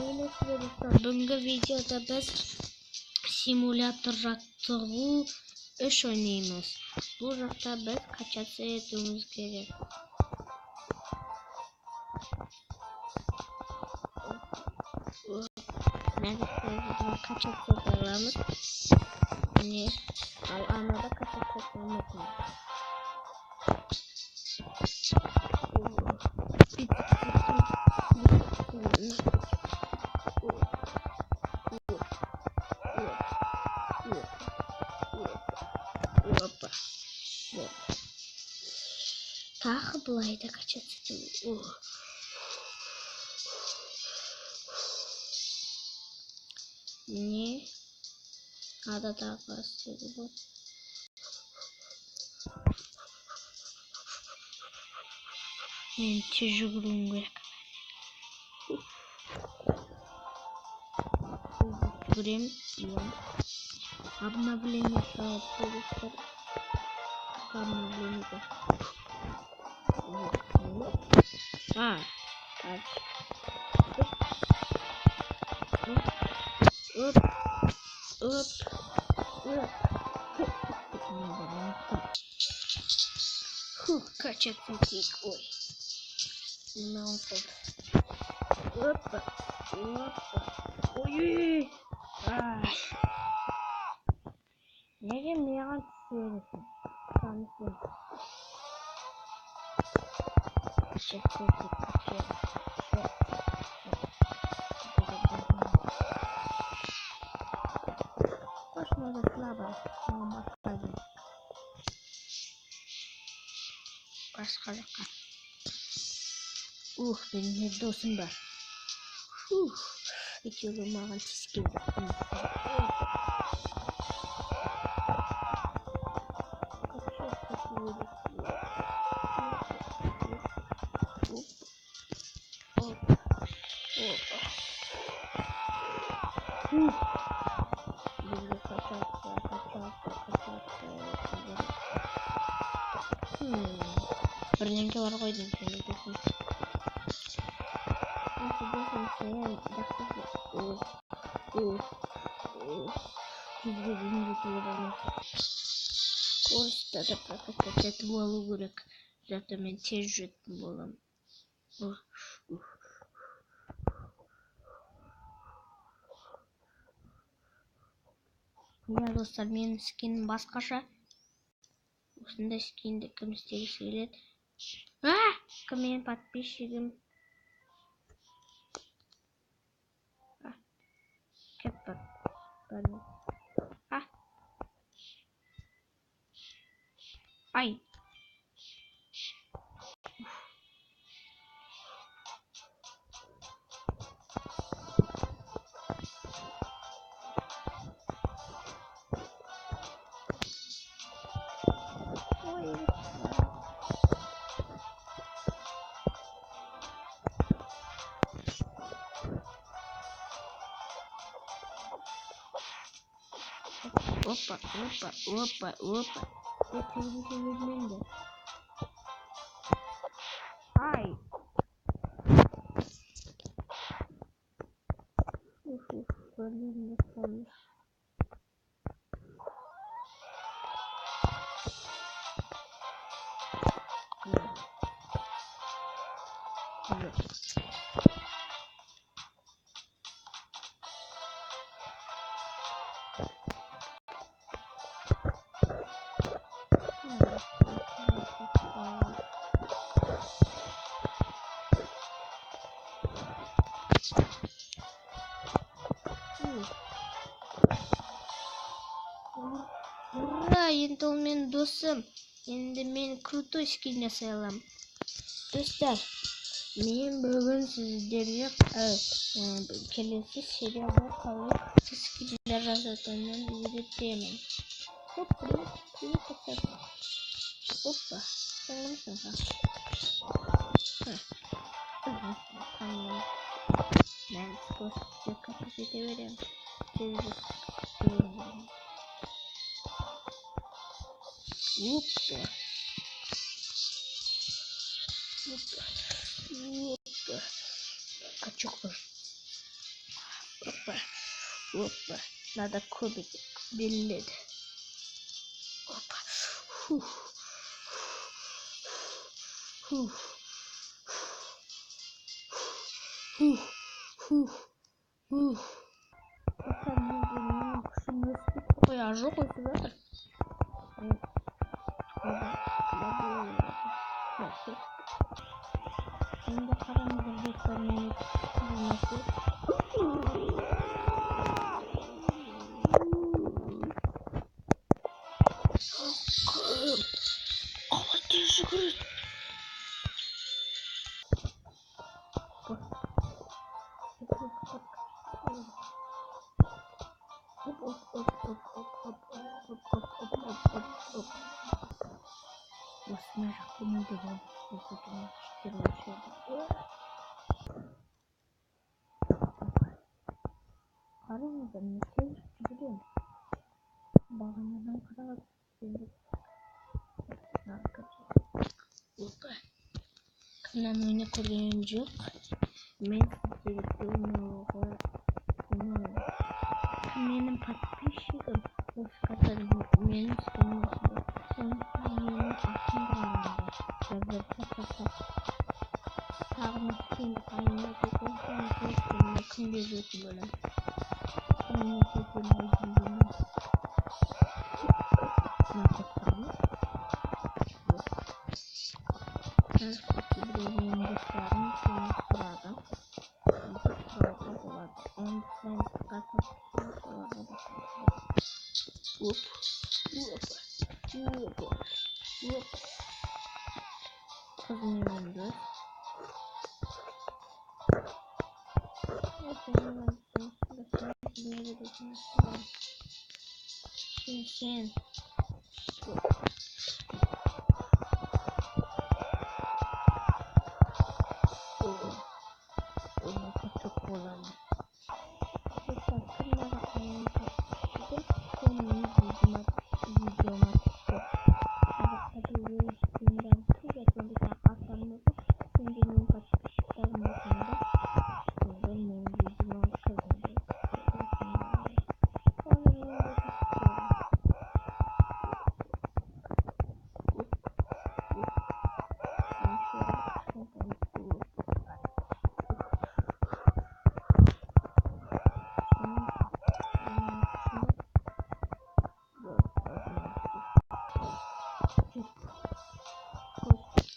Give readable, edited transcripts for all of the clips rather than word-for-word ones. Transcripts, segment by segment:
Öylesine bugünkü videoda biz simülatör jаттığu iş oynayımız. Bu jakta biz kaçatsa etmemiz gerek. Nerede kaçatsa bağlamız. Ne? Anada kaçatsa bağlamız. Hoppa. Tағы былай да качаться. Не? Надо так сделать. Мен тез жүгіруім керек. Жүгіремін. Обновление сразу. Обновление. Качаться тик, ой. Опа. Ой. Неге маған түсіресің? Танысың. Можно слабо, но басқа жаққа. Benim ne dostum var. Geçiyorum mağan çizgimde. Бірдеңке бар ғой деймін. Орыста да прокатать етіп алу керек. Зато мен тез жүретін боламын. Иә достар, менің скинім басқаша. Осындай скинді кім істегісі келеді? Кім менің подписчигім? Кеппір. Ай. Опа. Это уже видно. Ай. Блин, не помню. Ура, енді ол менің досым. Енді мен крутой скин жасай аламын. Достар, мен бүгін сіздерге келесі серияда қалай күшті скиндер жасайтынын үйретемін. Опа, саңғымсың. Мен спортты качып ете беремін. Опа. Качок бар. Опа. Надо кубики. Билет. Опа. Фух. Фух. Фух. Фух. Фух. Bakalım kuşun nasıl ya çok uykudadır. Şimdi karamızı göstermeyi bulması. Allah teşekkür ederim. Osman bunu da ben okudum. Karamızı ne biliyorum. Bağımdan kadar Kınan oyuna koyunca ben benim patpişim katarım benim üstümde benim aklımda yazıp katar sağım için aynı bir yakın gözüküyor böyle aynı gözüküyor Kazanıyoruz. Şimdi çok kolay.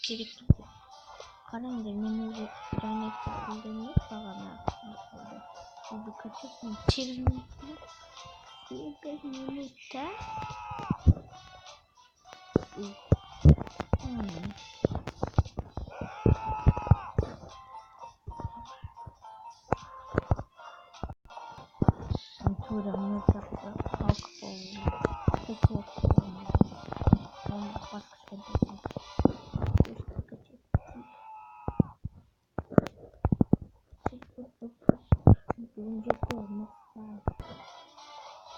Gerekli karanlığı lanet edildiğini bağlamak istedim. Bu kaçak mı? Çevirmekle bir minütte Tuğra'nın yaptığı halk oldu. Peki oldu. Ben başka bir birinci olmak lazım.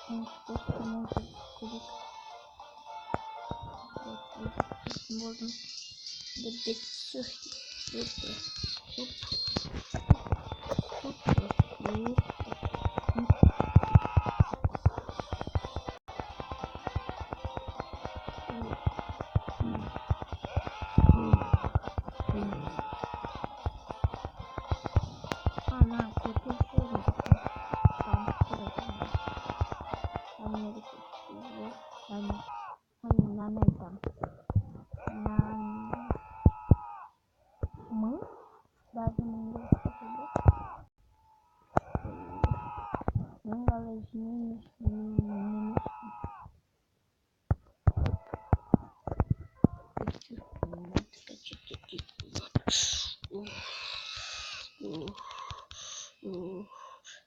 Ben dostum kulik buldum. Bir su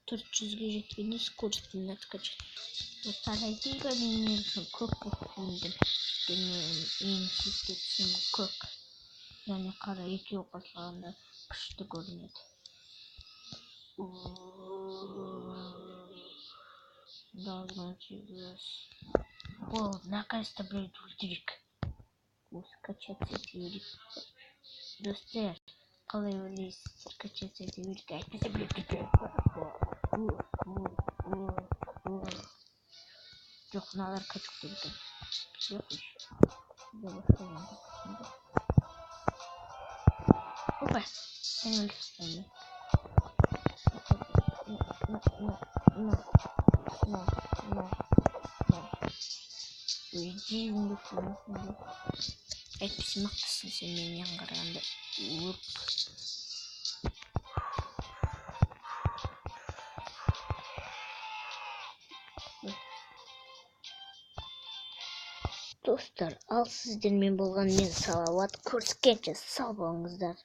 Tur çizgi жеткенде скоростьін откачать. Достарайдың бөлімінен көп бұқтымды. Ең сүйіктісінің көк. Және қара екеу қосылғанда күшті көрінеді. Должно чигас. О, наконец-то блядь ультивик. Скачать сетевик. Достер. Қалай ойлайсыздар качать сетевик? Айтпаса блядь кетеді. Жоқ, мыналар көтіктер екен. Жоқ, опа, сен өліп тастаймын. Уйди, әйтпесе мықтысың сен менен қарағанда. Достар, ал сіздермен болған мен Салауат. Көріскенше сау болыңыздар.